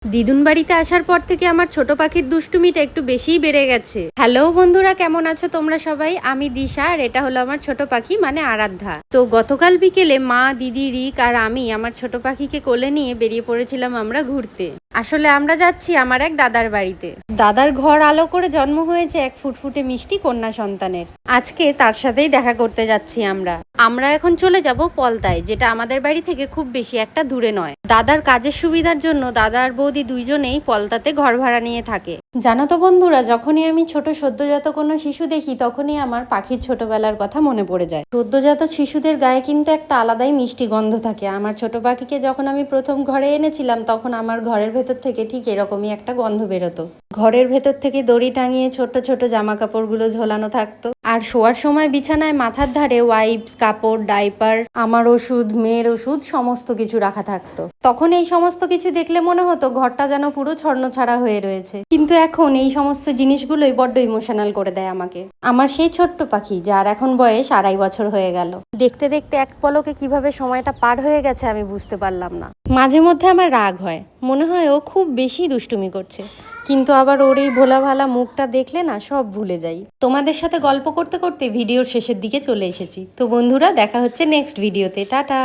দিদুন বাড়িতে আসার পর থেকে আমার ছোট পাখির দুষ্টুমিটা একটু বেশিই বেড়ে গেছে। হ্যালো বন্ধুরা, কেমন আছো তোমরা সবাই? আমি দিশা আর এটা হলো আমার ছোট পাখি মানে আরাধ্যা। তো গতকাল বিকেলে মা, দিদি, রিক আর আমি আমার ছোট পাখিকে কোলে নিয়ে বেরিয়ে পড়েছিলাম আমরা ঘুরতে। আসলে আমরা যাচ্ছি আমার এক দাদার বাড়িতে। দাদার ঘর আলো করে জন্ম হয়েছে এক ফুটফুটে মিষ্টি কন্যা সন্তানের। আজকে তার সাথেই দেখা করতে যাচ্ছি আমরা। আমরা এখন চলে যাব পলতায়, যেটা আমাদের বাড়ি থেকে খুব বেশি একটা দূরে নয়। দাদার কাজের সুবিধার জন্য দাদা আর বৌদি দুইজনেই পলতাতে ঘর ভাড়া নিয়ে থাকে। জানো তো বন্ধুরা, যখনই আমি ছোট সদ্যজাত কোনো শিশু দেখি তখনই আমার পাখির ছোটবেলার কথা মনে পড়ে যায়। সদ্যজাত শিশুদের গায়ে কিন্তু একটা আলাদাই মিষ্টি গন্ধ থাকে। আমার ছোট পাখিকে যখন আমি প্রথম ঘরে এনেছিলাম তখন আমার ঘরের ভেতর থেকে ঠিক এরকমই একটা গন্ধ বেরোতো। ঘরের ভেতর থেকে দড়ি টাঙিয়ে ছোট ছোট জামা কাপড়গুলো ঝোলানো থাকতো, আর শোয়ার সময় বিছানায় মাথার ধারে ওয়াইপস, কাপড়, ডাইপার, আমার ওষুধ, মেয়ের ওষুধ সমস্ত কিছু রাখা থাকতো। তখন এই সমস্ত কিছু দেখলে মনে হতো ঘরটা যেন পুরো ছন্নছাড়া হয়ে রয়েছে। কিন্তু এখন এই সমস্ত জিনিসগুলোই বড্ড ইমোশনাল করে দেয় আমাকে। আমার সেই ছোট্ট পাখি, যার এখন বয়স 2.5 বছর হয়ে গেল। দেখতে দেখতে এক পলকে কিভাবে সময়টা পার হয়ে গেছে আমি বুঝতে পারলাম না। মাঝে মধ্যে আমার রাগ হয়, মনে হয় ও খুব বেশি দুষ্টুমি করছে, কিন্তু আবার ওর এই ভোলা ভালা মুখটা দেখলে না সব ভুলে যাই। তোমাদের সাথে গল্প করতে করতে ভিডিওর শেষের দিকে চলে এসেছি। তো বন্ধুরা, দেখা হচ্ছে নেক্সট ভিডিওতে। টাটা।